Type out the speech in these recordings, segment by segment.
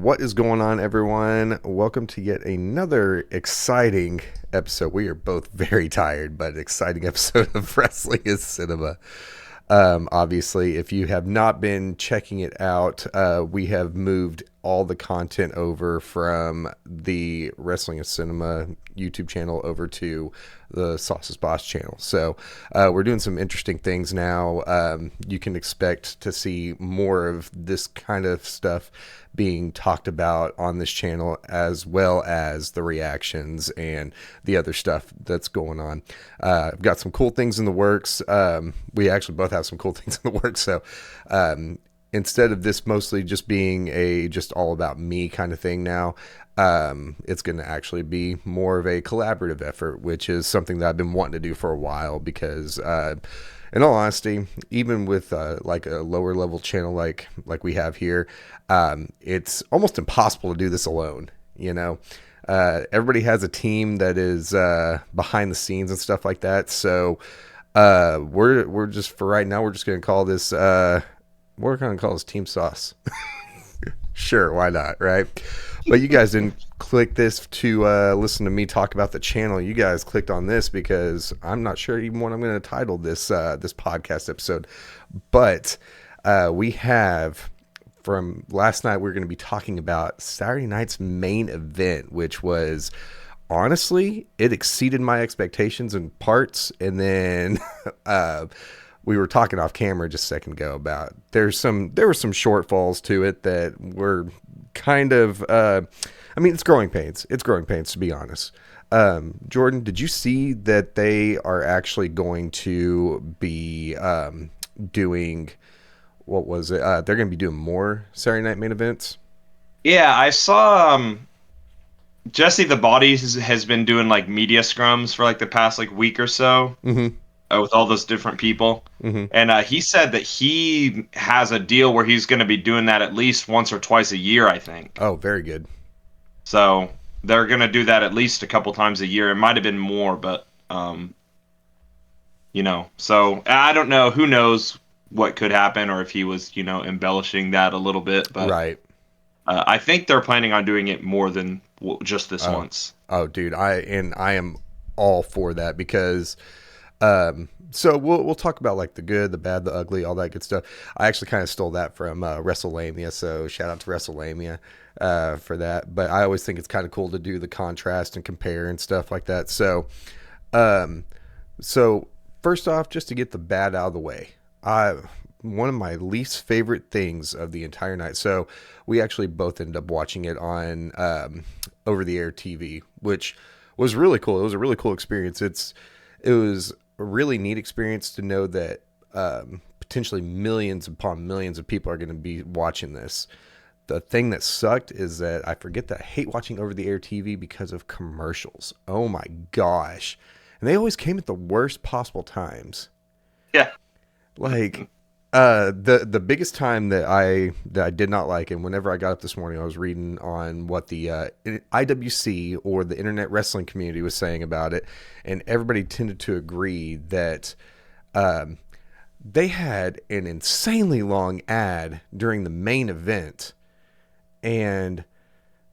What is going on, everyone? Welcome to yet another exciting episode. We are both very tired, but exciting episode of Wrestling is Cinema. Obviously, if you have not been checking it out, we have moved all the content over from the Wrestling is Cinema YouTube channel over to the Soss Boss channel. So we're doing some interesting things now. You can expect to see more of this kind of stuff being talked about on this channel, as well as the reactions and the other stuff that's going on. I've got some cool things in the works. We actually both have some cool things in the works. So instead of this mostly just being a just all about me kind of thing now, it's going to actually be more of a collaborative effort, which is something that I've been wanting to do for a while because in all honesty, even with like a lower level channel like we have here, it's almost impossible to do this alone. You know, everybody has a team that is behind the scenes and stuff like that. So we're just, for right now, we're just going to call this we're going to call this Team Sauce. Sure, why not, right? But you guys didn't click this to listen to me talk about the channel. You guys clicked on this because I'm not sure even what I'm going to title this this podcast episode. But we have, from last night, we're going to be talking about Saturday night's main event, which was, honestly, it exceeded my expectations in parts. And then we were talking off camera just a second ago about there were some shortfalls to it that were kind of I mean, it's growing pains. It's growing pains, to be honest. Jordan, did you see that they are actually going to be doing, what was it? They're going to be doing more Saturday night main events? Yeah, I saw Jesse the Body has been doing like media scrums for like the past like week or so Mm-hmm. with all those different people. Mm-hmm. And he said that he has a deal where he's going to be doing that at least once or twice a year, I think. Oh, very good. So they're going to do that at least a couple times a year. It might have been more, but so I don't know. Who knows what could happen, or if he was, embellishing that a little bit. But Right. I think they're planning on doing it more than just this once. Oh, dude, I am all for that because so we'll talk about like the good, the bad, the ugly, all that good stuff. I actually kind of stole that from WrestleLamia, so shout out to WrestleLamia for that. But I always think it's kind of cool to do the contrast and compare and stuff like that. So so first off, just to get the bad out of the way, one of my least favorite things of the entire night. So we actually both ended up watching it on over the air TV, which was really cool. It was a really cool experience. It was a really neat experience to know that potentially millions upon millions of people are going to be watching this. The thing that sucked is that I forget that I hate watching over the air TV because of commercials. Oh my gosh. And they always came at the worst possible times. Yeah. Like the biggest time that I did not like, and whenever I got up this morning, I was reading on what the IWC or the internet wrestling community was saying about it, and everybody tended to agree that they had an insanely long ad during the main event, and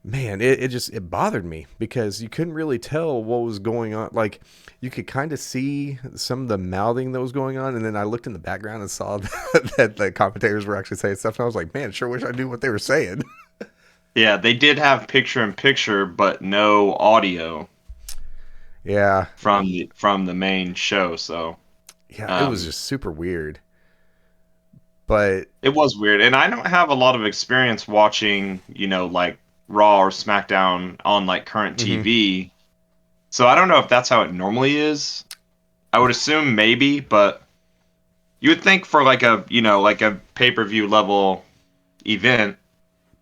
man, it bothered me because you couldn't really tell what was going on. Like, you could kind of see some of the mouthing that was going on, and then I looked in the background and saw that the commentators were actually saying stuff, and I was like, man, sure wish I knew what they were saying. Yeah, they did have picture-in-picture, but no audio Yeah, from the main show. So yeah, it was just super weird. But it was weird, and I don't have a lot of experience watching, like Raw or SmackDown on like current mhm. TV. So I don't know if that's how it normally is. I would assume maybe, but you would think for like a pay-per-view level event,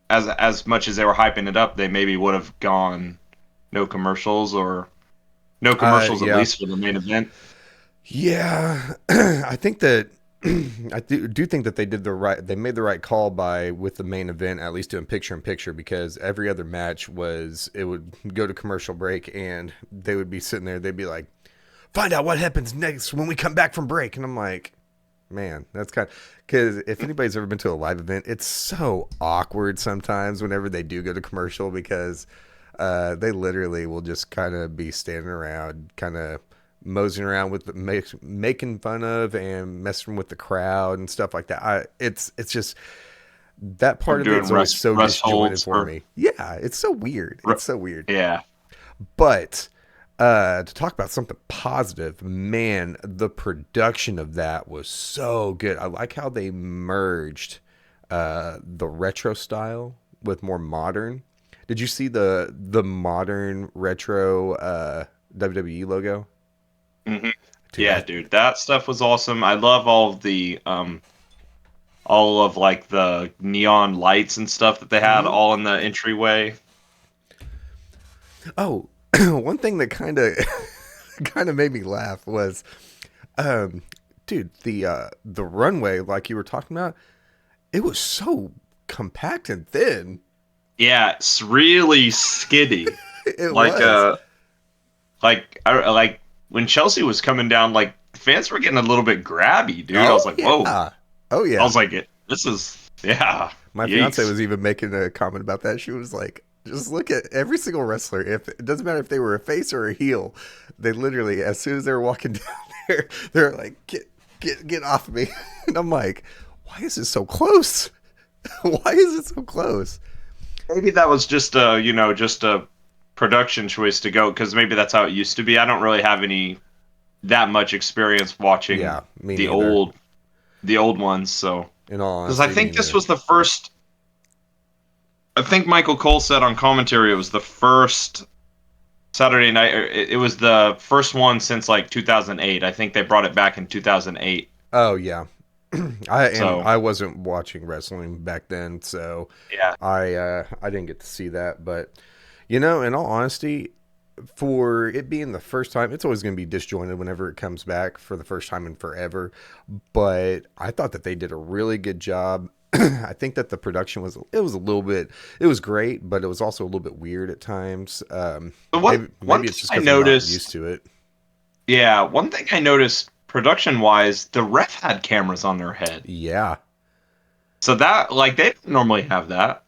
as much as they were hyping it up, they maybe would have gone no commercials or no commercials at Yeah, least for the main event. yeah, I think that I do think that they made the right call by with the main event at least doing picture in picture, because every other match it would go to commercial break and they would be sitting there, they'd be like, find out what happens next when we come back from break, and I'm like, Man, that's kind of because if anybody's ever been to a live event, it's so awkward sometimes whenever they do go to commercial because they literally will just kind of be standing around, kind of moseying around with making fun of and messing with the crowd and stuff like that. It's just that Or part of doing it's always so rest disjointed holds for for me. Yeah, it's so weird. re- It's so weird. yeah. But to talk about something positive, man, the production of that was so good. I like how they merged the retro style with more modern. Did you see the modern retro WWE logo? hmm Dude, Yeah, dude, that stuff was awesome. I love all of like the neon lights and stuff that they had mm-hmm. all in the entryway. Oh, one thing that kind of made me laugh was, um, dude, the runway like you were talking about, it was so compact and thin. Yeah, it's really skiddy. It Like was. like when Chelsea was coming down, like fans were getting a little bit grabby, dude. I Oh was like, whoa. yeah. Oh I yeah. was like, this is yeah. My fiance Yikes. was even making a comment about that. She was like, just look at every single wrestler. If it doesn't matter if they were a face or a heel, they literally, as soon as they were walking down there, they're like, get off me. And I'm like, why is it so close? Why is it so close? Maybe that was just just a production choice to go because maybe that's how it used to be. I don't really have any that much experience watching Yeah, me the neither. old the old ones, so In all because I honesty, me think this neither. was the first. I think Michael Cole said on commentary it was the first Saturday night. It was the first one since like 2008. I think they brought it back in 2008. Oh yeah. So I wasn't watching wrestling back then, so yeah, I didn't get to see that. But you know, in all honesty, for it being the first time, it's always going to be disjointed whenever it comes back for the first time in forever. But I thought that they did a really good job. I think that the production was a little bit it was great, but it was also a little bit weird at times. the one Maybe thing it's just I because I'm not used noticed, to it. yeah, one thing I noticed production wise, the ref had cameras on their head. Yeah. So that like they don't normally have that.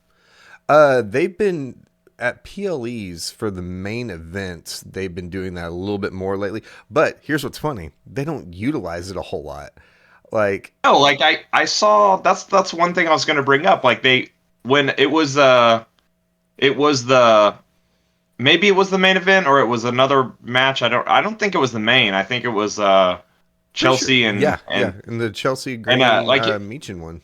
They've been at PLEs for the main events. They've been doing that a little bit more lately. But here's what's funny: they don't utilize it a whole lot. Like, No, like I saw that's one thing I was going to bring up. Like they when it was the maybe it was the main event or it was another match. I don't think it was the main. I think it was pretty sure, Chelsea yeah, yeah, in the Chelsea and Green like Meechin one.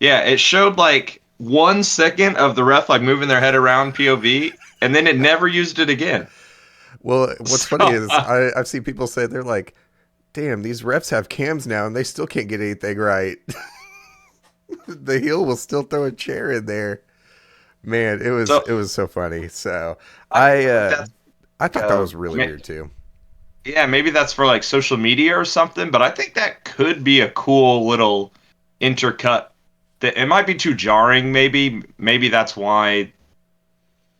yeah, it showed like 1 second of the ref like moving their head around POV and then it never used it again. Well, what's funny So is I've seen people say they're like, "Damn, these refs have cams now, and they still can't get anything right." The heel will still throw a chair in there. Man, so it was so funny. So I don't know if that's I thought that uh, was really weird too. yeah, maybe that's for like social media or something, but I think that could be a cool little intercut. That it might be too jarring, maybe that's why.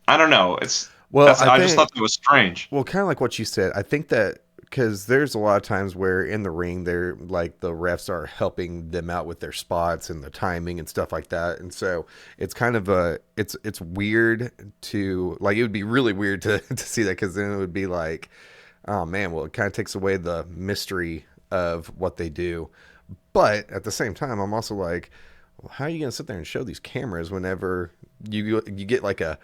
I don't know. Well, That's I I just think thought it was strange. well, kind of like what you said. I think that because there's a lot of times where in the ring, they're like the refs are helping them out with their spots and the timing and stuff like that, and so it's kind of it's weird to like it would be really weird to to see that because then it would be like, oh man, well it kind of takes away the mystery of what they do. But at the same time, I'm also like, well, how are you gonna sit there and show these cameras whenever you get like a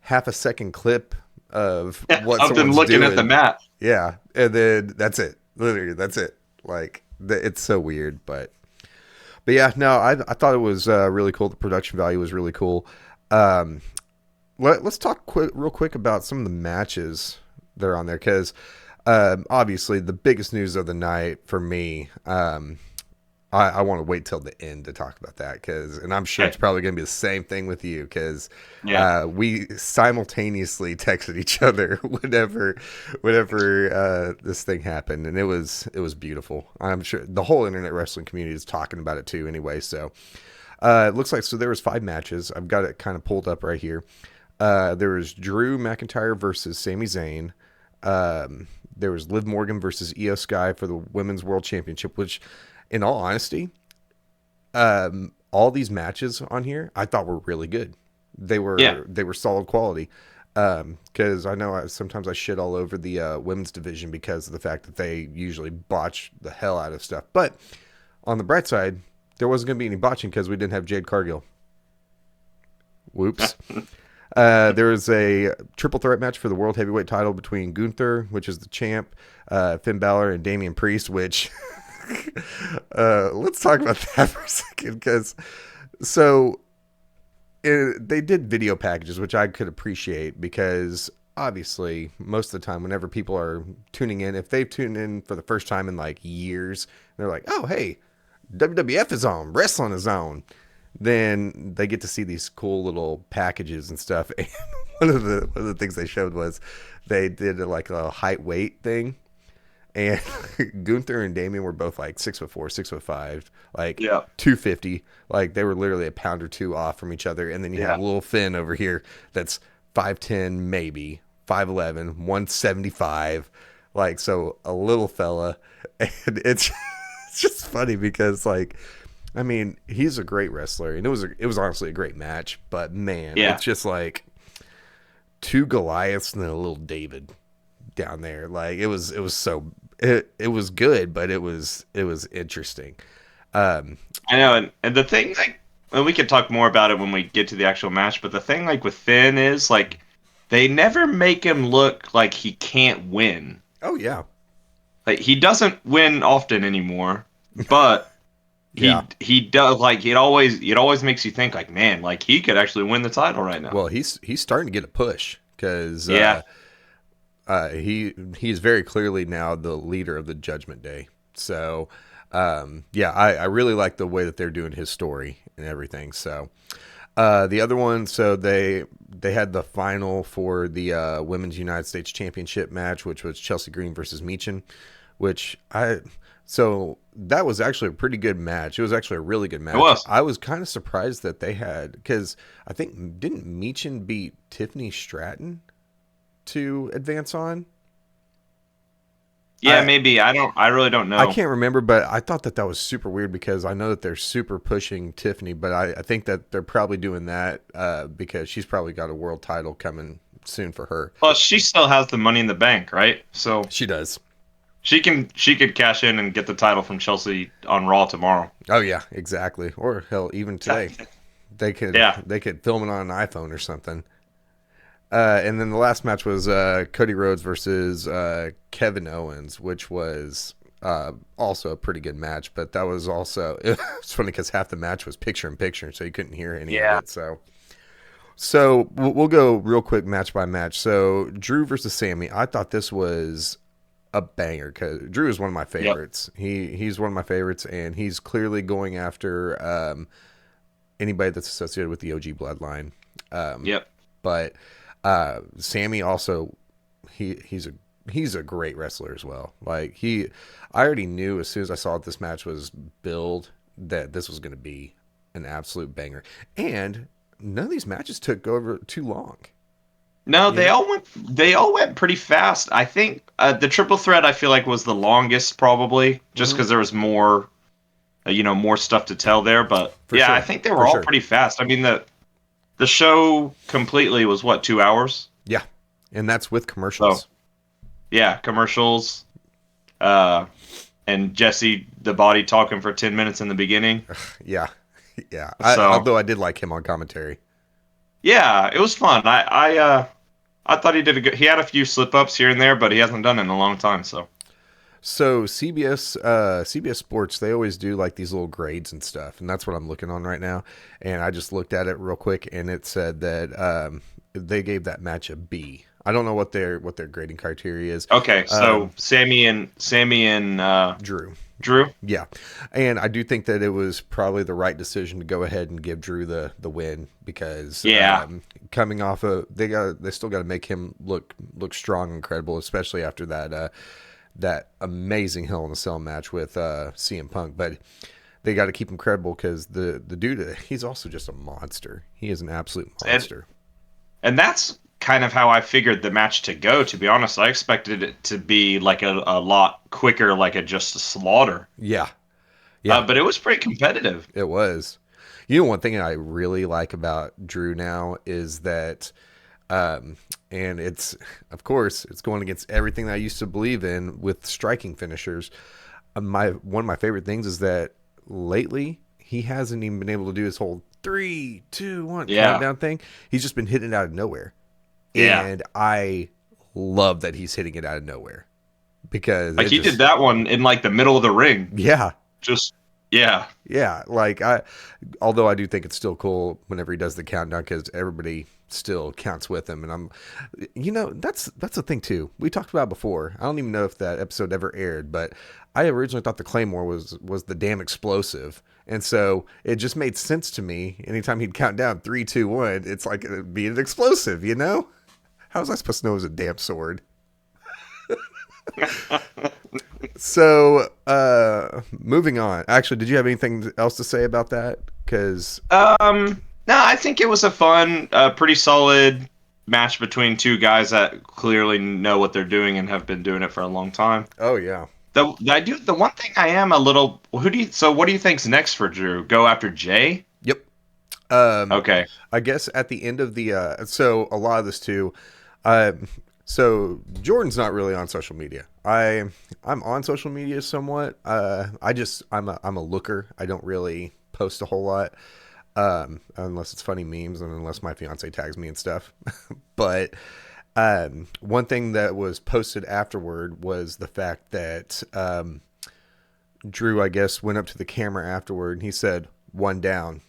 half a second clip of what I've been someone's looking at the doing. map. Yeah, and then that's it. Literally, that's it. Like it's so weird, but yeah, no, I thought it was really cool. The production value was really cool. Um, let's talk real quick about some of the matches that are on there because obviously the biggest news of the night for me. I want to wait till the end to talk about that because, and I'm sure it's Okay. probably going to be the same thing with you because Yeah. we simultaneously texted each other whenever this thing happened, and it was beautiful. I'm sure the whole internet wrestling community is talking about it too. Anyway, so it looks like so there was 5 matches. I've got it kind of pulled up right here. There was Drew McIntyre versus Sami Zayn. There was Liv Morgan versus Io Sky for the Women's World Championship, which, in all honesty, all these matches on here I thought were really good. Yeah. They were solid quality. Because I know sometimes I shit all over the women's division because of the fact that they usually botch the hell out of stuff. But on the bright side, there wasn't going to be any botching because we didn't have Jade Cargill. Whoops. There was a triple threat match for the World Heavyweight title between Gunther, which is the champ, Finn Balor, and Damian Priest, which let's talk about that for a second. Because they did video packages, which I could appreciate because obviously most of the time whenever people are tuning in, if they've tuned in for the first time in like years, they're like, oh, hey, WWF is on, wrestling is on. Then they get to see these cool little packages and stuff. And one of the things they showed was they did like a height weight thing. And Gunther and Damien were both like 6'4", 6'5", like 250. Like they were literally a pound or two off from each other. And then you have little Finn over here that's 5'10", maybe 5'11", 175. Like, so a little fella. And it's just funny because like, I mean, he's a great wrestler, and it was honestly a great match. But man, it's just like two Goliaths and then a little David down there. Like it was good, but it was interesting. I know, and the thing, like, and we could talk more about it when we get to the actual match. But the thing, like with Finn, is like they never make him look like he can't win. Oh yeah, like he doesn't win often anymore, but. He does, like it always makes you think like, man, like he could actually win the title right now. Well, he's starting to get a push because he's very clearly now the leader of the Judgment Day. So I really like the way that they're doing his story and everything. So the other one, so they had the final for the Women's United States Championship match, which was Chelsea Green versus Meechin, So that was actually a pretty good match. It was actually a really good match. It was. I was kind of surprised that they had, because I think, didn't Meechin beat Tiffany Stratton to advance on? Yeah, maybe. I really don't know. I can't remember, but I thought that was super weird because I know that they're super pushing Tiffany, but I think that they're probably doing that because she's probably got a world title coming soon for her. Plus, she still has the Money in the Bank, right? So she does. She could cash in and get the title from Chelsea on Raw tomorrow. Oh yeah, exactly. Or hell, even today, they could film it on an iPhone or something. And then the last match was Cody Rhodes versus Kevin Owens, which was also a pretty good match. But that was also it's funny because half the match was picture in picture, so you couldn't hear any of it. So we'll go real quick match by match. So Drew versus Sammy. I thought this was a banger because Drew is one of my favorites. He's one of my favorites, and he's clearly going after anybody that's associated with the OG bloodline. But Sammy also he's a great wrestler as well. Like I already knew as soon as I saw that this match was billed that this was going to be an absolute banger, and none of these matches took over too long. No, they all went pretty fast. I think the triple threat I feel like was the longest probably, just because there was more, more stuff to tell there. But sure. I think they were all pretty fast. I mean the show completely was what, 2 hours? Yeah, and that's with commercials. So, yeah, commercials, and Jesse the Body talking for 10 minutes in the beginning. Yeah. Although I did like him on commentary. Yeah, it was fun. I thought he did a good. He had a few slip ups here and there, but he hasn't done it in a long time. So CBS Sports, they always do like these little grades and stuff, and that's what I'm looking on right now. And I just looked at it real quick, and it said that they gave that match a B. I don't know what their grading criteria is. Okay, so Sammy and Drew. Yeah, and I do think that it was probably the right decision to go ahead and give Drew the win because coming off of they still got to make him look strong and credible, especially after that amazing Hell in a Cell match with CM Punk. But they got to keep him credible because the dude, he's also just a monster. He is an absolute monster. And that's kind of how I figured the match to go, to be honest. I expected it to be like a lot quicker, like just a slaughter. Yeah, yeah, But it was pretty competitive. it was. You know, one thing I really like about Drew now is that, and it's, of course, it's going against everything that I used to believe in with striking finishers. One of my favorite things is that lately he hasn't even been able to do his whole 3, 2, 1 Yeah, countdown thing. He's just been hitting it out of nowhere, yeah. and I love that he's hitting it out of nowhere because Like it he did just, that one in like the middle of the ring. yeah, Just yeah, yeah. Like although I do think it's still cool whenever he does the countdown because everybody still counts with him, and that's the thing too. We talked about it before. I don't even know if that episode ever aired, but I originally thought the Claymore was the damn explosive, and so it just made sense to me. Anytime he'd count down 3, 2, 1, it's like it'd be an explosive, you know? How was I supposed to know it was a damn sword? So, moving on. Actually, did you have anything else to say about that? Because, no, I think it was a fun, pretty solid match between two guys that clearly know what they're doing and have been doing it for a long time. oh yeah, The one thing I am a little what do you think's next for Drew? Go after Jay? yep. Um, Okay. I guess at the end of the, so a lot of this too. Uh, so Jordan's not really on social media. I'm on social media somewhat. I'm a looker. I don't really post a whole lot. Unless it's funny memes and unless my fiance tags me and stuff. But one thing that was posted afterward was the fact that Drew, I guess, went up to the camera afterward and he said, "One down."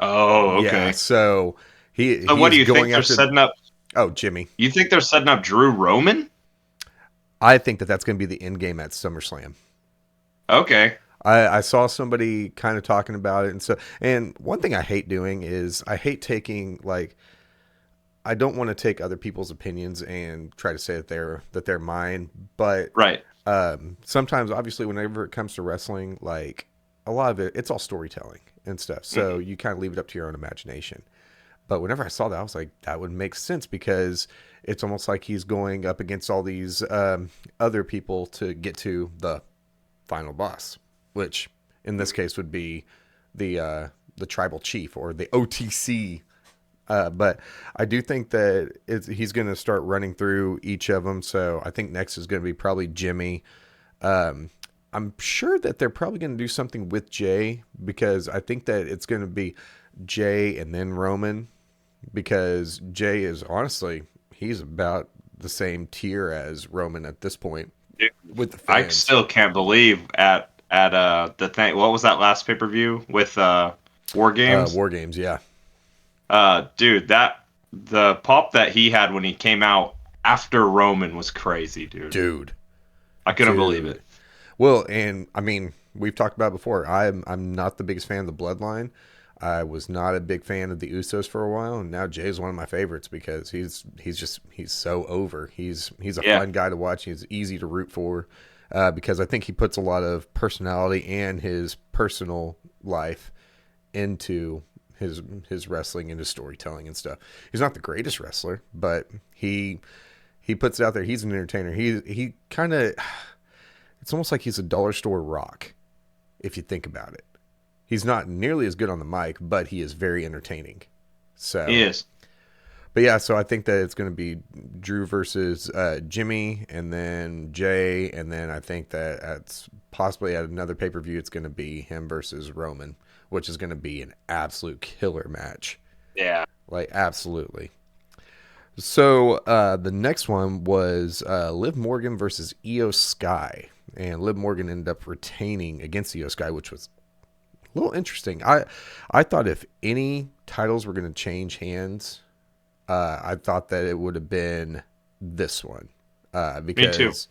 Oh, Yeah, okay. so So what do he's you think going they're after. setting up? Oh, Jimmy. You think they're setting up Drew Roman? I think that that's going to be the end game at SummerSlam. Okay. I saw somebody kind of talking about it, and one thing I hate doing is I hate taking like I don't want to take other people's opinions and try to say that they're mine, but Right. sometimes obviously whenever it comes to wrestling, like a lot of it's all storytelling and stuff, so Mhm. you kind of leave it up to your own imagination. But whenever I saw that, I was like, that would make sense because it's almost like he's going up against all these other people to get to the final boss, which in this case would be the tribal chief or the OTC. But I do think that he's going to start running through each of them. So I think next is going to be probably Jimmy. Um, I'm sure that they're probably going to do something with Jay because I think that it's going to be Jay and then Roman because Jay is honestly he's about the same tier as Roman at this point Dude, with the I fans. still can't believe at the thing. What was that last pay-per-view with War Games? War games, yeah, Dude, that the pop that he had when he came out after Roman was crazy, dude. dude, I couldn't believe dude. it. Well, and I mean, we've talked about it before. I'm not the biggest fan of the Bloodline. I was not a big fan of the Usos for a while, and now Jay's one of my favorites because he's so over. He's a Yeah. fun guy to watch. He's easy to root for because I think he puts a lot of personality and his personal life into his wrestling and his storytelling and stuff. He's not the greatest wrestler, but he puts it out there. He's an entertainer. He kind of it's almost like he's a dollar store rock if you think about it. He's not nearly as good on the mic, but he is very entertaining. He So, is. but yeah, so I think that it's going to be Drew versus Jimmy, and then Jay, and then I think that at possibly at another pay per view, it's going to be him versus Roman, which is going to be an absolute killer match. Yeah. Like absolutely. So the next one was Liv Morgan versus Io Sky, and Liv Morgan ended up retaining against Io Sky, which was a little interesting. I thought if any titles were going to change hands, I thought that it would have been this one Me too. because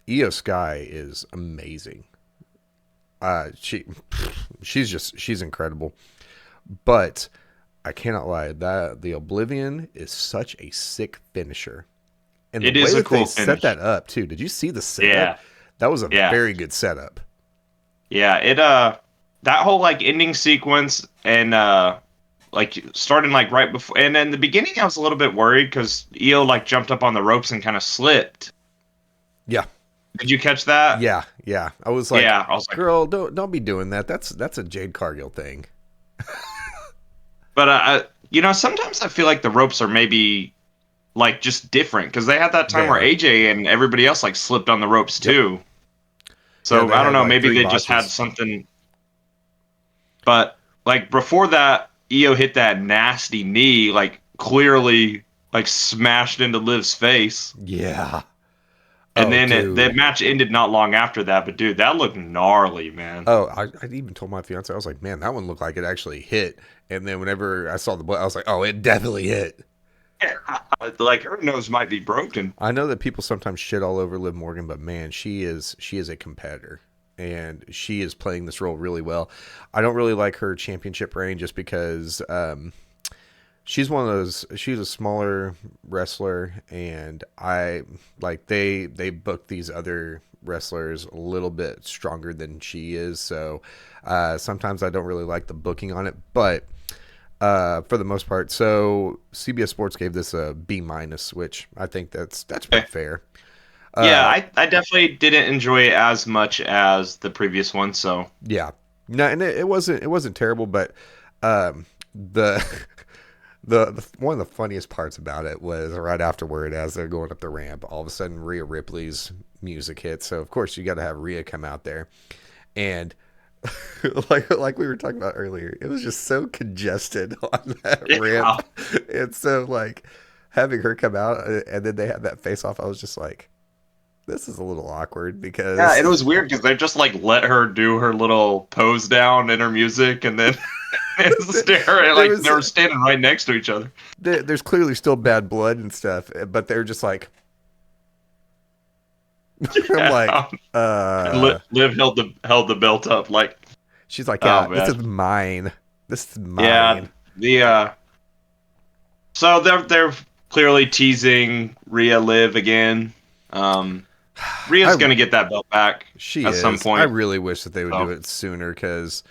Io Sky is amazing. She's incredible, but I cannot lie that the Oblivion is such a sick finisher, and the It way is a that they cool set finish. that up too. Did you see the setup? Yeah. That was a Yeah. very good setup. Yeah. It that whole like ending sequence and like starting like right before, and then the beginning I was a little bit worried because Io like jumped up on the ropes and kind of slipped. Yeah. Did you catch that? Yeah. Yeah. I was like, Yeah, I was like, girl, don't be doing that. That's a Jade Cargill thing. but sometimes I feel like the ropes are maybe like just different because they had that time They where are. AJ and everybody else like slipped on the ropes Yep. too. Yeah, So they I don't had know, like maybe three they just had botches. something. But like before that, Io hit that nasty knee, like clearly like smashed into Liv's face. Yeah. And Oh, then the dude. match ended not long after that. But dude, that looked gnarly, man. Oh, I even told my fiance, I was like, man, that one looked like it actually hit. And then whenever I saw the blood, I was like, oh, it definitely hit. Like her nose might be broken. I know that people sometimes shit all over Liv Morgan, but man, she is a competitor, and she is playing this role really well. I don't really like her championship reign just because she's one of those. She's a smaller wrestler, and I like they book these other wrestlers a little bit stronger than she is. So sometimes I don't really like the booking on it, but for the most part. So CBS Sports gave this a B minus, which I think that's pretty fair. Yeah, Uh, I definitely didn't enjoy it as much as the previous one. So yeah, no, and it wasn't terrible, but the the one of the funniest parts about it was right afterward, as they're going up the ramp, all of a sudden Rhea Ripley's music hits. So of course you got to have Rhea come out there, and like we were talking about earlier, it was just so congested on that yeah, ramp, and so like having her come out and then they had that face off, I was just like, this is a little awkward yeah, it because was weird because they just like let her do her little pose down in her music, and then there like they was were standing right next to each other. there's clearly still bad blood and stuff, but they're just like, I'm like, Yeah, and Liv held the belt up like, she's like, oh yeah, this man, is mine, this is yeah. mine. The so they're clearly teasing Rhea Liv again. Um, Rhea's I gonna get that belt back She at some is. I point. really wish that they would do So it sooner because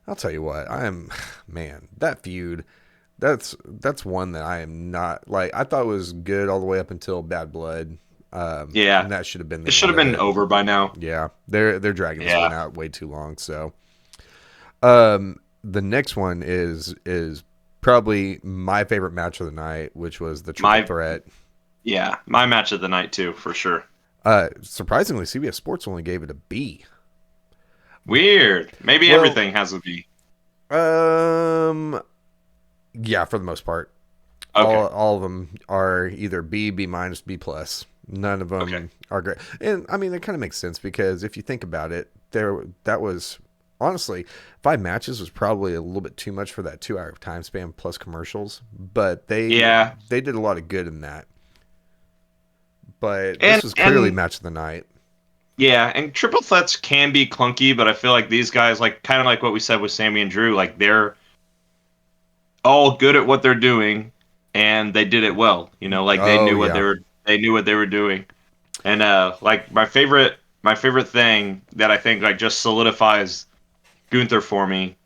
I'll tell you what, I am, man, that feud. That's one that I am not like. I thought it was good all the way up until Bad Blood, yeah, and that should have been it the should end have of been it. over by now. Yeah, they're dragging this one Yeah, out way too long. So, the next one is probably my favorite match of the night, which was the triple my threat. my match of the night too, for sure. Surprisingly, CBS Sports only gave it a B. Weird. Maybe Well, everything has a B. um, yeah, for the most part. Okay. All of them are either B, B minus, B plus. None of Okay. them are great, and I mean it kind of makes sense because if you think about it, there that was honestly 5 matches was probably a little bit too much for that 2 hour time span plus commercials, but Yeah, they did a lot of good in that. But this and was clearly and match of the night. yeah, and triple threats can be clunky, but I feel like these guys, like kind of like what we said with Sammy and Drew, like they're all good at what they're doing, and they did it well. You know, like Oh yeah, they knew what they were doing. And like my favorite thing that I think like just solidifies Gunther for me,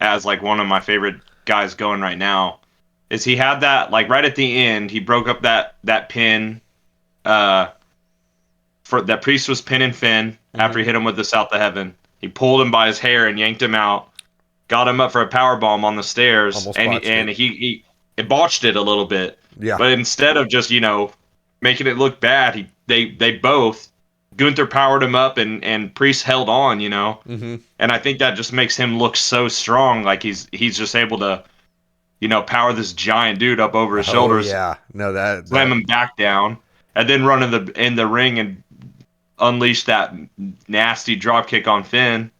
as like one of my favorite guys going right now, is he had that like right at the end he broke up that pin, uh, for that Priest was pinning Finn after hmm he hit him with the South of Heaven. He pulled him by his hair and yanked him out, got him up for a power bomb on the stairs, almost and botched it. he it botched it a little bit. Yeah, But instead of just making it look bad, they both Gunther powered him up and Priest held on, hmm and I think that just makes him look so strong. Like he's just able to power this giant dude up over his oh shoulders, yeah. No, slam that him back down, and then run in the ring and unleash that nasty drop kick on Finn,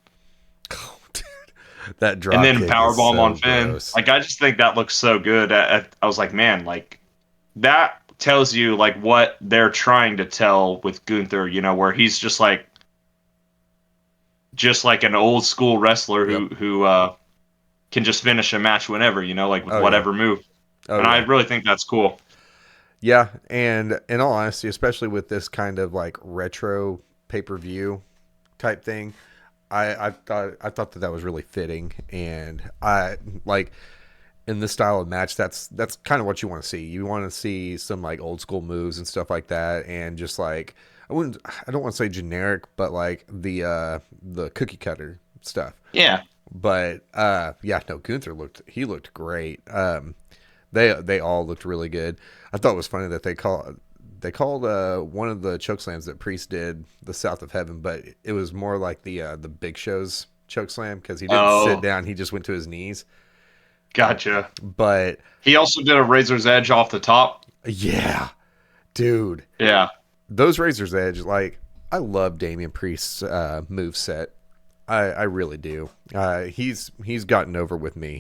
that and drop then kick is powerbomb so on Finn. gross. Like I just think that looks so good. I was like, man, like that tells you like what they're trying to tell with Gunther. Where he's just like an old school wrestler Yep. who can just finish a match whenever. Like with Oh yeah. whatever move. Oh And I yeah. really think that's cool. Yeah, and in all honesty, especially with this kind of like retro pay per view type thing, I thought that was really fitting, and I like in this style of match. That's kind of what you want to see. You want to see some like old school moves and stuff like that, and just like I don't want to say generic, but like the cookie cutter stuff. Yeah. But yeah, no, Gunther looked great. They all looked really good. I thought it was funny that they called one of the choke slams that Priest did the South of Heaven, but it was more like the Big Show's choke slam because he didn't sit Oh, down; he just went to his knees. gotcha. But He also did a Razor's Edge off the top. yeah, dude, Yeah. those Razor's Edge, like I love Damian Priest's move set. I really do. He's gotten over with me.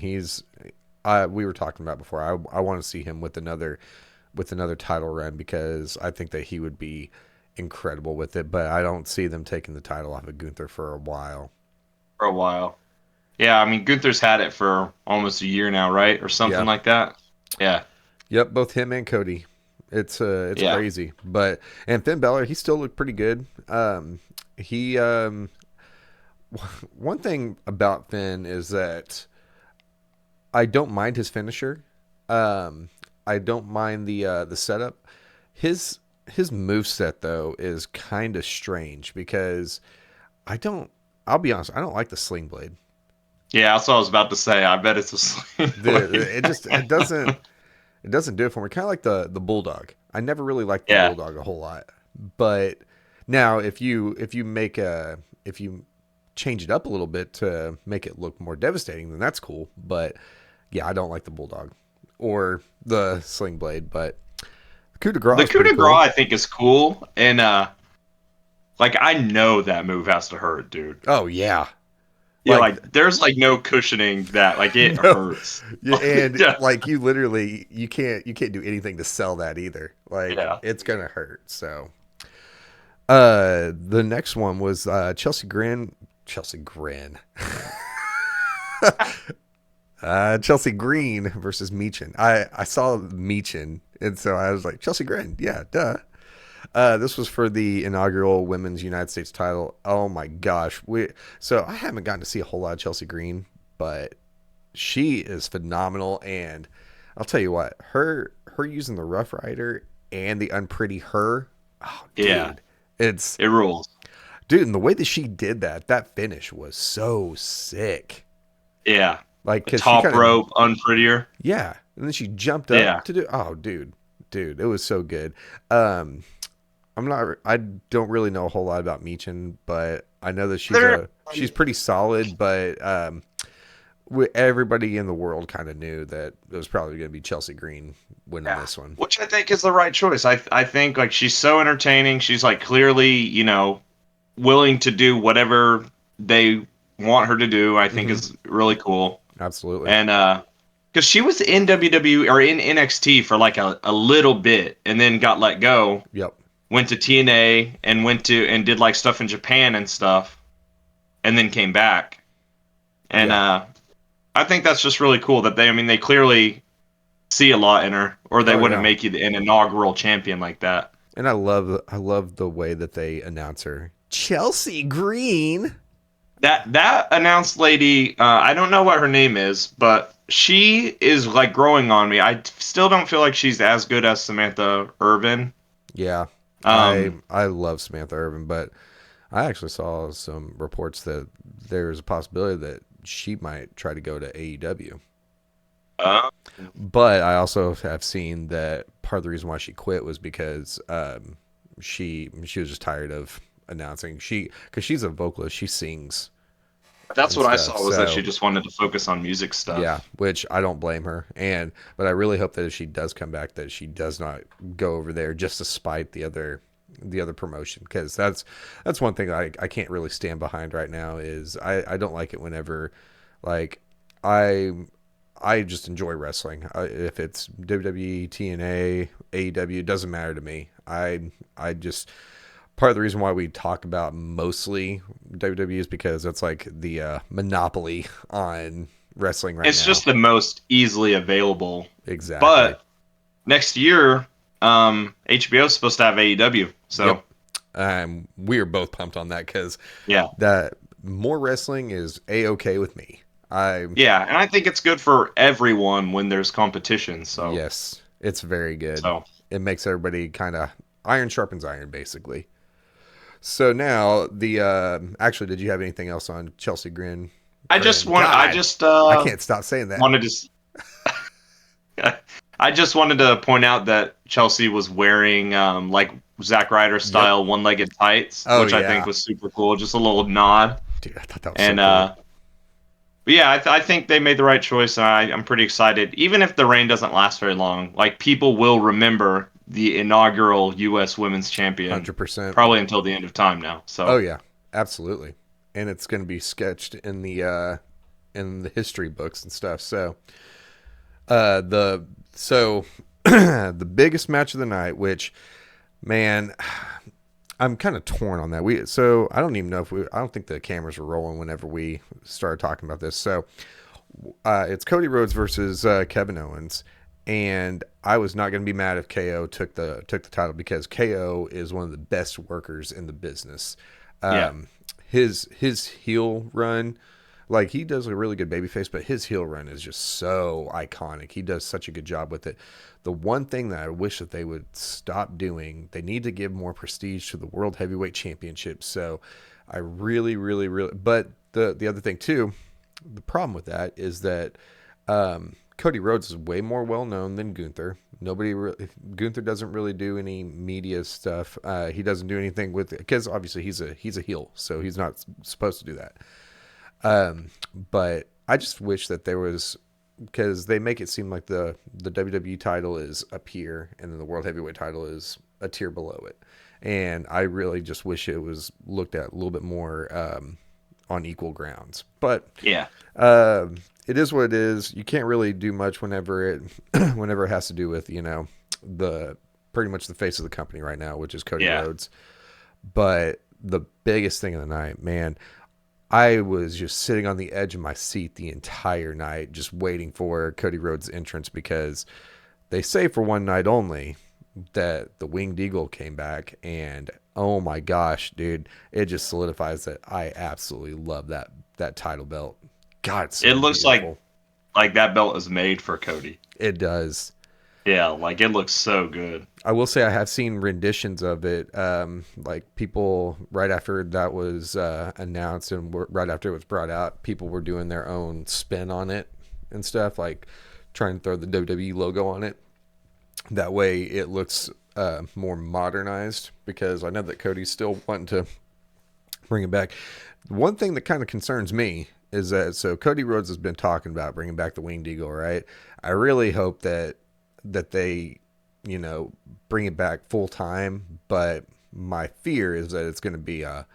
We were talking about before. I want to see him with another title run because I think that he would be incredible with it. But I don't see them taking the title off of Gunther for a while. For a while. Yeah, I mean Gunther's had it for almost a year now, right? Or something Yeah. like that. Yeah. Yep. Both him and Cody. It's Yeah. crazy. But and Finn Balor, he still looked pretty good. He One thing about Finn is that I don't mind his finisher. I don't mind the setup. His his move set though is kind of strange because I don't. I'll be honest. I don't like the sling blade. Yeah, that's what I was about to say. I bet it's a sling blade. It doesn't do it for me. Kind of like the bulldog. I never really liked the Yeah. bulldog a whole lot. But now if you change it up a little bit to make it look more devastating, then that's cool. But yeah, I don't like the bulldog or the sling blade. But coup de grace The is coup pretty de grace cool. I think is cool and like I know that move has to hurt, dude. Oh yeah, Yeah, like like there's like no cushioning that like it no, hurts. yeah, and Yeah. like you can't do anything to sell that either. Like Yeah. it's gonna hurt. So the next one was Chelsea Grin, Chelsea Green versus Meechin. I saw Meechin, and so I was like Chelsea Grin, yeah, duh. This was for the inaugural Women's United States title. Oh my gosh, so I haven't gotten to see a whole lot of Chelsea Green, but she is phenomenal, and I'll tell you what, her using the Rough Rider and the Unpretty Her, oh Yeah. dude, it's It rules. dude, and the way that she did that finish was so sick. Yeah. Like, The cause she top kind of rope unprettier. yeah, and then she jumped up Yeah. to do. Oh, dude, it was so good. Um, I don't really know a whole lot about Meechin, but I know that There she's pretty solid. But everybody in the world kind of knew that it was probably going to be Chelsea Green winning Yeah. this one. Which I think is the right choice. I think like she's so entertaining. She's like clearly, willing to do whatever they want her to do. I think Hmm. is really cool. Absolutely. And because she was in WWE or in NXT for like a little bit and then got let go, Yep. went to TNA and went to and did like stuff in Japan and stuff, and then came back. And Yeah. I think that's just really cool that I mean, they clearly see a lot in her, or they Oh wouldn't yeah. make you an inaugural champion like that. And I love the way that they announce her Chelsea Green. That announced lady, I don't know what her name is, but she is like growing on me. I still don't feel like she's as good as Samantha Irvin. Yeah. I Um, I love Samantha Irvin, but I actually saw some reports that there's a possibility that she might try to go to AEW. uh, But I also have seen that part of the reason why she quit was because she was just tired of announcing. Because she's a vocalist, she sings that's and what I stuff. saw was that she So just wanted to focus on music yeah, stuff. which I don't blame her. But I really hope that if she does come back, that she does not go over there just to spite the other promotion, because that's one thing I can't really stand behind right now. Is I don't like it whenever like I I just enjoy wrestling. If it's WWE, TNA, AEW, it doesn't matter to me. I just part of the reason why we talk about mostly WWE is because that's like the monopoly on wrestling right It's now. just the most easily available. Exactly. But next year, HBO is supposed to have AEW. Yep. So We are both pumped on that because yeah, that more wrestling is a-okay with me. I Yeah, and I think it's good for everyone when there's competition. Yes, it's very good. So It makes everybody kind of iron sharpens iron, basically. So now the actually, did you have anything else on Chelsea Grin? Grin. I God, just I can't stop saying that. wanted to I just wanted to point out that Chelsea was wearing like Zack Ryder Yep. style one-legged tights, Oh which I think yeah, was super cool. Just a little nod. dude, I thought that was so And cool. but yeah, I think they made the right choice, and I'm pretty excited. Even if the reign doesn't last very long, like people will remember the inaugural U.S. Women's Champion 100%. probably until the end of time now. Oh So yeah, absolutely. And it's going to be sketched in the history books and stuff. So the so the biggest match of the night, which man, I'm kind of torn on that. I don't even know if I don't think the cameras were rolling whenever we started talking about this. So it's Cody Rhodes versus Kevin Owens, and I was not going to be mad if KO took the title because KO is one of the best workers in the business. yeah, His heel run, like he does a really good babyface, but his heel run is just so iconic. He does such a good job with it. The one thing that I wish that they would stop doing, they need to give more prestige to the World Heavyweight Championship. So I really, really, really, but the other thing too, the problem with that is that Cody Rhodes is way more well known than Gunther. Gunther doesn't really do any media stuff. He doesn't do anything with it because obviously he's a heel, so he's not supposed to do that. But I just wish that there was, because they make it seem like the WWE title is up here and then the World Heavyweight title is a tier below it. And I really just wish it was looked at a little bit more on equal grounds. But yeah, it is what it is. You can't really do much whenever it whenever it has to do with the pretty much the face of the company right now, which is Cody yeah. Rhodes. But the biggest thing of the night, man, I was just sitting on the edge of my seat the entire night, just waiting for Cody Rhodes' entrance because they say for one night only that the Winged Eagle came back, and oh my gosh, dude, it just solidifies that I absolutely love that title belt. God, it's It so looks beautiful. like that belt is made for Cody. It does. Yeah, like it looks so good. I will say I have seen renditions of it, like people right after that was announced and right after it was brought out, people were doing their own spin on it and stuff, like trying to throw the WWE logo on it. That way it looks more modernized because I know that Cody's still wanting to bring it back. One thing that kind of concerns me is that so Cody Rhodes has been talking about bringing back the Winged Eagle, right? I really hope that they, bring it back full time. But my fear is that it's going to be a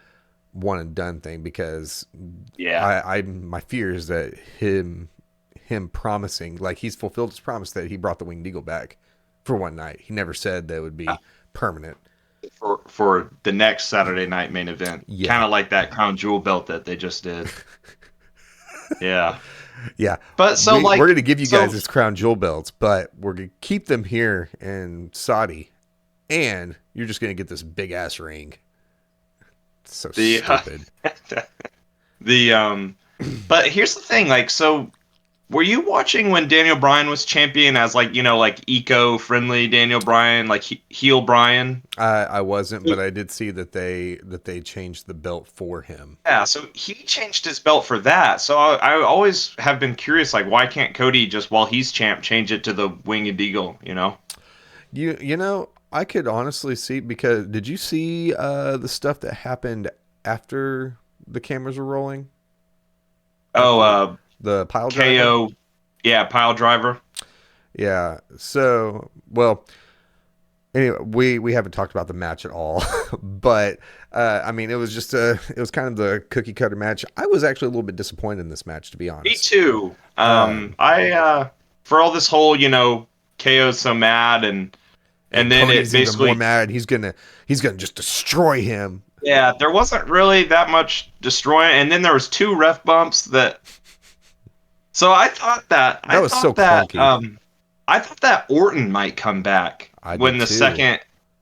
one and done thing because Yeah. my fear is that him promising, like he's fulfilled his promise that he brought the Winged Eagle back for one night. He never said that it would be permanent. For the next Saturday night main event, Yeah. kind of like that crown jewel belt that they just did. Yeah, Yeah. but so We're like going to give you so guys this crown jewel belts, but we're going to keep them here in Saudi, and you're just going to get this big ass ring. It's so the stupid. the but here's the thing, like so were you watching when Daniel Bryan was champion as like like eco-friendly Daniel Bryan, like heel Bryan? I wasn't, but I did see that they changed the belt for him. Yeah, so he changed his belt for that. So I always have been curious, like, why can't Cody just while he's champ change it to the Winged Eagle? You know? I could honestly see because did you see the stuff that happened after the cameras were rolling? Oh, After the pile driver? KO, yeah, pile driver. Yeah. So, well, anyway, we haven't talked about the match at all, but I mean, it was kind of the cookie cutter match. I was actually a little bit disappointed in this match, to be Me honest. too. Um, I for all this whole KO's so mad and and then it Cody's even more basically mad. He's gonna just destroy him. yeah, there wasn't really that much destroying, and then there was two ref bumps that. So That was so clunky. I thought that Orton might come back I did too.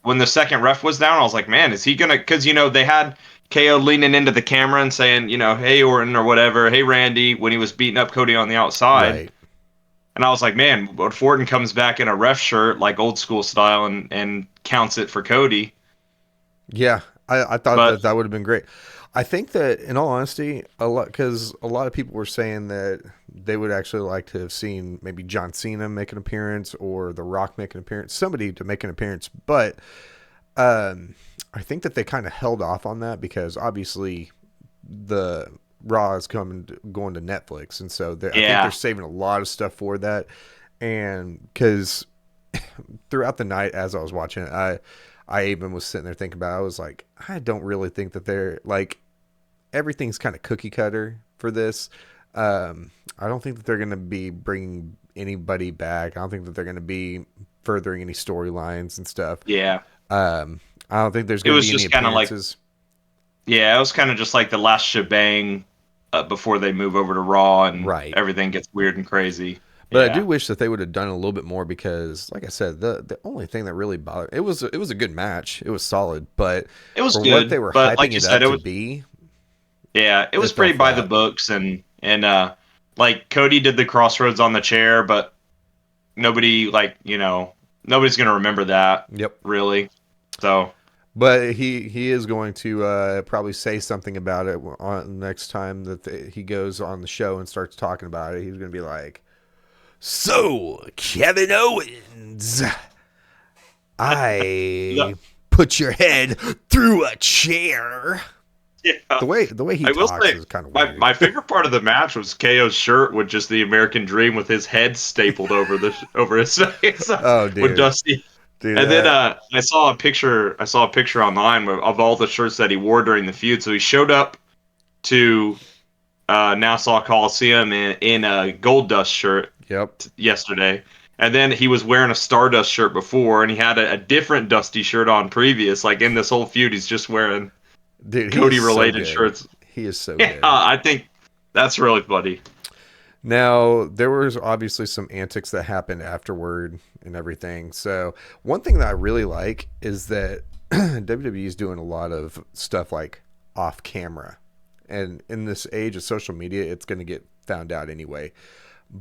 when the second ref was down. I was like, man, is he gonna? Because they had KO leaning into the camera and saying, hey Orton or whatever, hey Randy, when he was beating up Cody on the outside. Right. And I was like, man, what if Orton comes back in a ref shirt, like old school style, and counts it for Cody? Yeah, I thought But that that would have been great. I think that, in all honesty, because a lot of people were saying that they would actually like to have seen maybe John Cena make an appearance or The Rock make an appearance, somebody to make an appearance. But I think that they kind of held off on that because obviously the Raw is going to Netflix, and so I think they're yeah, saving a lot of stuff for that. And because throughout the night as I was watching it, I even was sitting there thinking about it. I was like, I don't really think that they're like everything's kind of cookie cutter for this. I don't think that they're going to be bringing anybody back. I don't think that they're going to be furthering any storylines and stuff. yeah. I don't think there's It going to was be any just kind of like, appearances. yeah, it was kind of just like the last shebang before they move over to Raw and Right. everything gets weird and crazy. But I do Yeah, wish that they would have done a little bit more because, like I said, the only thing that really bothered it was a good match. It was solid, but it was for what they good, were but hyping like you it said, up it to was be, yeah, it it was fell pretty by the flat. books, and like Cody did the crossroads on the chair, but nobody nobody's gonna remember that Yep. really. So But he is going to probably say something about it on next time that he goes on the show and starts talking about it. He's going to be like, "So, Kevin Owens, no, I put your head through a chair." yeah, The way he I will talks say is kind of my weird. my favorite part of the match was KO's shirt with just the American Dream with his head stapled over his face Oh, with dude, Dusty. dude, And then that I saw a picture online of all the shirts that he wore during the feud. So he showed up to Nassau Coliseum in a Gold Dust shirt yep, yesterday, and then he was wearing a Stardust shirt before, and he had a different Dusty shirt on previous. Like in this whole feud, he's just wearing dude, he is Cody so related good. shirts. He is so Yeah, good. I think that's really funny. Now, there was obviously some antics that happened afterward and everything. So, one thing that I really like is that WWE is doing a lot of stuff like off camera. And in this age of social media, it's going to get found out anyway.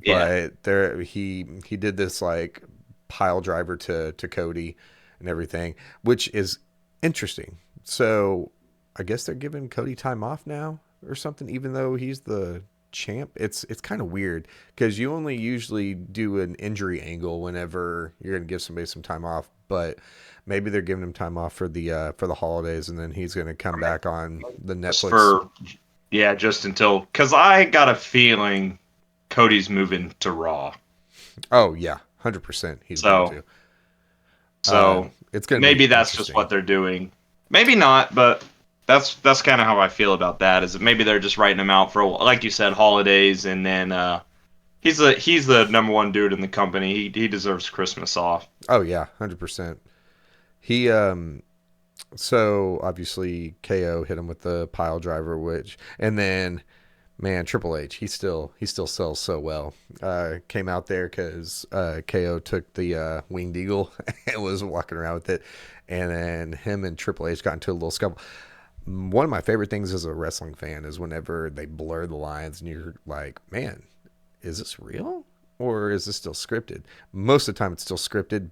Yeah, But he did this like pile driver to Cody and everything, which is interesting. So, I guess they're giving Cody time off now or something, even though he's the champ. It's kind of weird because you only usually do an injury angle whenever you're going to give somebody some time off, but maybe they're giving him time off for the holidays, and then he's going to come back on the just Netflix. for yeah, just until because I got a feeling Cody's moving to Raw. Oh yeah, 100% he's going So to. so It's going to be maybe that's just interesting. what they're doing. Maybe not, but that's kind of how I feel about that. Is that maybe they're just writing him out for, like you said, holidays, and then he's the number one dude in the company. He deserves Christmas off. Oh yeah, 100%. He so obviously KO hit him with the pile driver, which and then man, Triple H, he still sells so well. Came out there because KO took the winged eagle and was walking around with it, and then him and Triple H got into a little scuffle. One of my favorite things as a wrestling fan is whenever they blur the lines and you're like, man, is this real or is this still scripted? Most of the time, it's still scripted,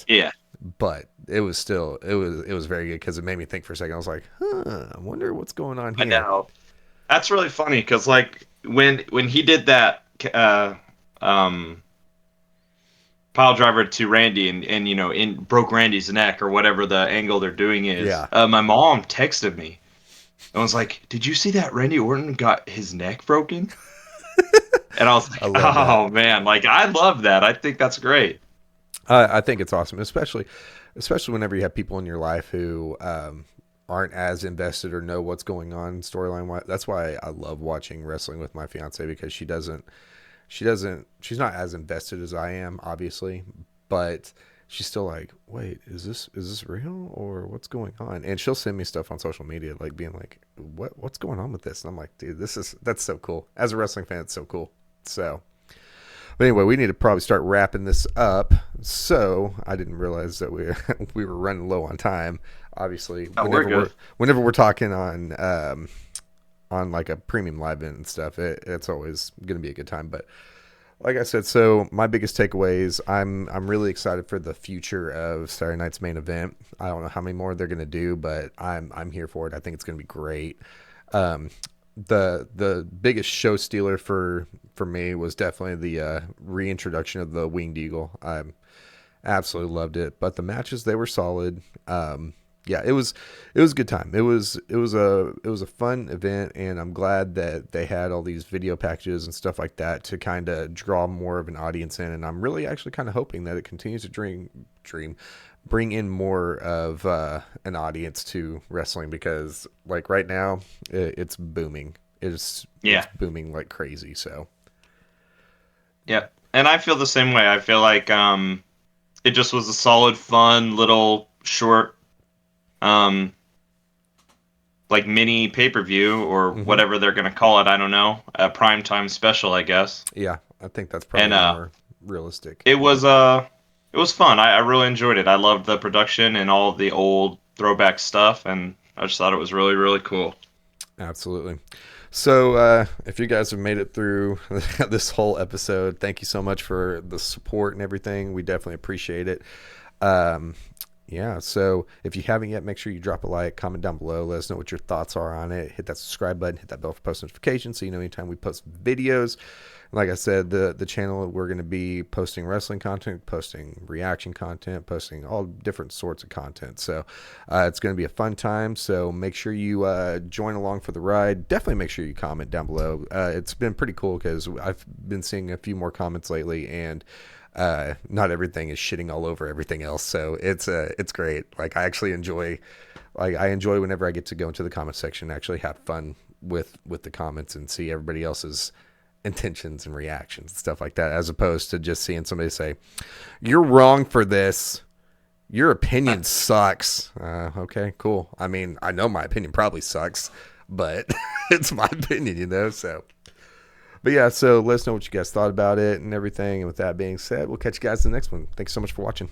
Yeah, but it was very good because it made me think for a second. I was like, I wonder what's going on I here. know. That's really funny because like when he did that um pile driver to Randy and in broke Randy's neck or whatever the angle they're doing is, Yeah, my mom texted me and was like, "Did you see that Randy Orton got his neck broken?" And I was I like, love that. "Oh man, like I love that. I think that's great." I think it's awesome, especially whenever you have people in your life who aren't as invested or know what's going on storyline wise. That's why I love watching wrestling with my fiance because she's not as invested as I am, obviously, but she's still like, wait, is this real or what's going on? And she'll send me stuff on social media, like being like, what's going on with this? And I'm like, dude, that's so cool. As a wrestling fan, it's so cool. So, But anyway, we need to probably start wrapping this up. So I didn't realize that we we were running low on time. Obviously, Oh, we're good. whenever we're talking on like a premium live event and stuff, it's always going to be a good time. But like I said, so my biggest takeaways, I'm really excited for the future of Saturday Night's Main Event. I don't know how many more they're going to do, but I'm here for it. I think it's going to be great. Um, the biggest show stealer for me was definitely the reintroduction of the Winged Eagle. I absolutely loved it, but the matches, they were solid. Yeah, it was a good time. It was a fun event, and I'm glad that they had all these video packages and stuff like that to kind of draw more of an audience in. And I'm really actually kind of hoping that it continues to bring in more of an audience to wrestling, because like right now it's booming. It's Yeah, booming like crazy. So yeah. And I feel the same way. I feel like it just was a solid, fun little short um like mini pay-per-view or hmm whatever they're gonna call it. I don't know, a primetime special, I guess. yeah, I think that's And probably more realistic. it was fun. I really enjoyed it. I loved the production and all of the old throwback stuff, and I just thought it was really really cool. Absolutely. So, if you guys have made it through this whole episode, thank you so much for the support and everything. We definitely appreciate it. Um, yeah, so if you haven't yet, make sure you drop a like, comment down below, let us know what your thoughts are on it. Hit that subscribe button, hit that bell for post notifications so you know anytime we post videos. Like I said, the channel, we're going to be posting wrestling content, posting reaction content, posting all different sorts of content. So it's going to be a fun time. So make sure you join along for the ride. Definitely make sure you comment down below. It's been pretty cool because I've been seeing a few more comments lately, and not everything is shitting all over everything else. So it's great. Like I enjoy whenever I get to go into the comment section and actually have fun with the comments and see everybody else's intentions and reactions and stuff like that, as opposed to just seeing somebody say, "You're wrong for this. Your opinion sucks." Okay, cool. I mean, I know my opinion probably sucks, but it's my opinion, you know. So, but yeah, so let us know what you guys thought about it and everything. And with that being said, we'll catch you guys in the next one. Thanks so much for watching.